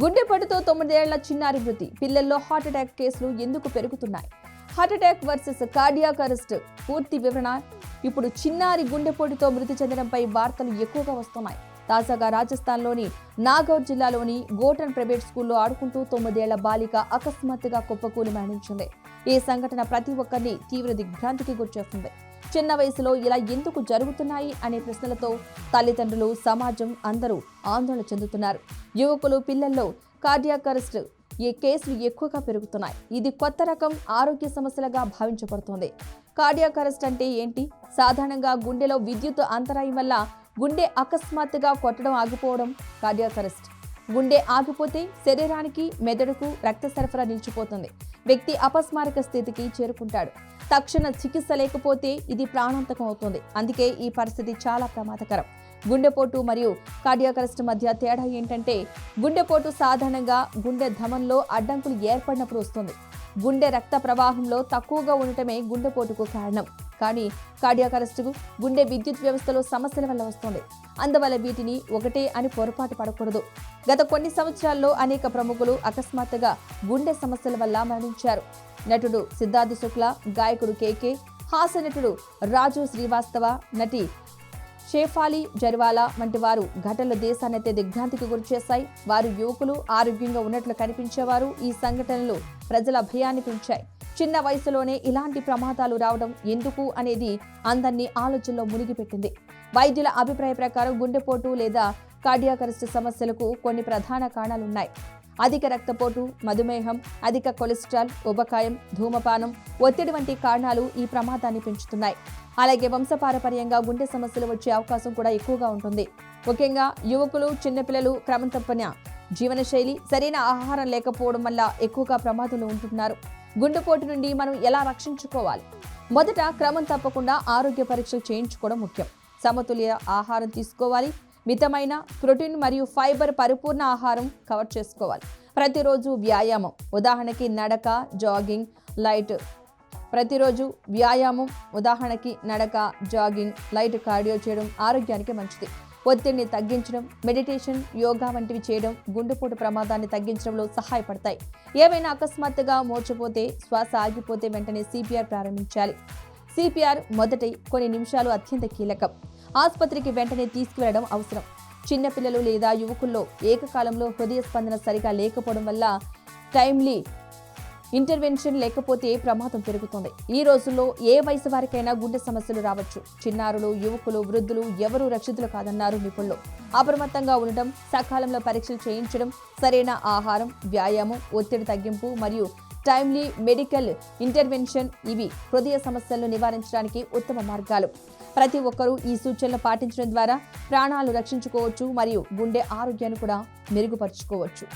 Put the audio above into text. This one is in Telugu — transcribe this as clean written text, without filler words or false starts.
గుండెపోటుతో 9 ఏళ్ల చిన్నారి మృతి. పిల్లల్లో హార్ట్ అటాక్ కేసులు ఎందుకు పెరుగుతున్నాయి? Heart attack versus cardiac arrest పూర్తి వివరణ. ఇప్పుడు చిన్నారి గుండెపోటుతో మృతి చెందడంపై వార్తలు ఎక్కువగా వస్తున్నాయి. తాజాగా రాజస్థాన్లోని నాగౌర్ జిల్లాలోని గోటన్ ప్రైవేట్ స్కూల్లో ఆడుకుంటూ 9 ఏళ్ల బాలిక అకస్మాత్తుగా కుప్పకూలి మరణించింది. ఈ సంఘటన ప్రతి ఒక్కరిని తీవ్ర దిగ్భ్రాంతికి గురిచేస్తుంది. చిన్న వయసులో ఇలా ఎందుకు జరుగుతున్నాయి అనే ప్రశ్నలతో తల్లిదండ్రులు, సమాజం అందరూ ఆందోళన చెందుతున్నారు. యువకులు, పిల్లల్లో కార్డియాక్ అరెస్ట్ ఈ కేసులు ఎక్కువగా పెరుగుతున్నాయి. ఇది కొత్త రకం ఆరోగ్య సమస్యలుగా భావించబడుతోంది. కార్డియాక్ అరెస్ట్ అంటే ఏంటి? సాధారణంగా గుండెలో విద్యుత్ అంతరాయం వల్ల గుండె అకస్మాత్తుగా కొట్టడం ఆగిపోవడం కార్డియాక్ అరెస్ట్. గుండె ఆగిపోతే శరీరానికి, మెదడుకు రక్త సరఫరా నిలిచిపోతుంది. వ్యక్తి అపస్మారక స్థితికి చేరుకుంటాడు. తక్షణ చికిత్స లేకపోతే ఇది ప్రాణాంతకం అవుతుంది. అందుకే ఈ పరిస్థితి చాలా ప్రమాదకరం. గుండెపోటు మరియు కార్డియాక్ అరెస్ట్ మధ్య తేడా ఏంటంటే, గుండెపోటు సాధారణంగా గుండె ధమనిలో అడ్డంకులు ఏర్పడినప్పుడు వస్తుంది. గుండె రక్త ప్రవాహంలో తక్కువగా ఉండటమే గుండెపోటుకు కారణం. కానీ కార్డియాక్ అరెస్టుకు గుండె విద్యుత్ వ్యవస్థలో సమస్యల వల్ల వస్తుంది. అందువల్ల వీటిని ఒకటే అని పొరపాటు పడకూడదు. గత కొన్ని సంవత్సరాల్లో అనేక ప్రముఖులు అకస్మాత్తుగా గుండె సమస్యల వల్ల మరణించారు. నటుడు సిద్ధార్థ్ శుక్లా, గాయకుడు కేకే, హాస్య నటుడు రాజు శ్రీవాస్తవ, నటి షేఫాలి జర్వాలా వంటి వారు ఘటనలు దేశాన్నైతే దిగ్భ్రాంతికి గురిచేశాయి. వారు యువకులు, ఆరోగ్యంగా ఉన్నట్లు కనిపించేవారు. ఈ సంఘటనలు ప్రజల భయాన్ని పెంచాయి. చిన్న వయసులోనే ఇలాంటి ప్రమాదాలు రావడం ఎందుకు అనేది అందరినీ ఆలోచనలో మునిగిపెట్టింది. వైద్యుల అభిప్రాయ ప్రకారం గుండెపోటు లేదా కార్డియాక్ అరెస్ట్ సమస్యలకు కొన్ని ప్రధాన కారణాలున్నాయి. అధిక రక్తపోటు, మధుమేహం, అధిక కొలెస్ట్రాల్, ఉబకాయం, ధూమపానం, ఒత్తిడి వంటి కారణాలు ఈ ప్రమాదాన్ని పెంచుతున్నాయి. అలాగే వంశపారపర్యంగా గుండె సమస్యలు వచ్చే అవకాశం కూడా ఎక్కువగా ఉంటుంది. ముఖ్యంగా యువకులు, చిన్నపిల్లలు క్రమం తప్పిన జీవనశైలి, సరైన ఆహారం లేకపోవడం వల్ల ఎక్కువగా ప్రమాదంలో ఉంటున్నారు. గుండెపోటు నుండి మనం ఎలా రక్షించుకోవాలి? మొదట క్రమం తప్పకుండా ఆరోగ్య పరీక్షలు చేయించుకోవడం ముఖ్యం. సమతుల్య ఆహారం తీసుకోవాలి. మితమైన ప్రోటీన్ మరియు ఫైబర్ పరిపూర్ణ ఆహారం కవర్ చేసుకోవాలి. ప్రతిరోజు వ్యాయామం, ఉదాహరణకి నడక, జాగింగ్, లైట్ కార్డియో చేయడం ఆరోగ్యానికి మంచిది. ఒత్తిడిని తగ్గించడం, మెడిటేషన్, యోగా వంటివి చేయడం గుండెపోటు ప్రమాదాన్ని తగ్గించడంలో సహాయపడతాయి. ఏవైనా అకస్మాత్తుగా మూర్ఛపోతే, శ్వాస ఆగిపోతే వెంటనే సిపిఆర్ ప్రారంభించాలి. సిపిఆర్ మొదటి కొన్ని నిమిషాలు అత్యంత కీలకం. ఆసుపత్రికి వెంటనే తీసుకువెళ్లడం అవసరం. చిన్నపిల్లలు లేదా యువకుల్లో ఏకకాలంలో హృదయ స్పందన సరిగా లేకపోవడం వల్ల టైమ్లీ ఇంటర్వెన్షన్ లేకపోతే ప్రమాదం పెరుగుతుంది. ఈ రోజుల్లో ఏ వయసు వారికైనా గుండె సమస్యలు రావచ్చు. చిన్నారులు, యువకులు, వృద్ధులు ఎవరూ రక్షితులు కాదన్నారు నిపుణులు. అప్రమత్తంగా ఉండటం, సకాలంలో పరీక్షలు చేయించడం, సరైన ఆహారం, వ్యాయామం, ఒత్తిడి తగ్గింపు మరియు టైమ్లీ మెడికల్ ఇంటర్వెన్షన్ ఇవి హృదయ సమస్యలను నివారించడానికి ఉత్తమ మార్గాలు. ప్రతి ఒక్కరూ ఈ సూచనలు పాటించడం ద్వారా ప్రాణాలు రక్షించుకోవచ్చు మరియు గుండె ఆరోగ్యాన్ని కూడా మెరుగుపరుచుకోవచ్చు.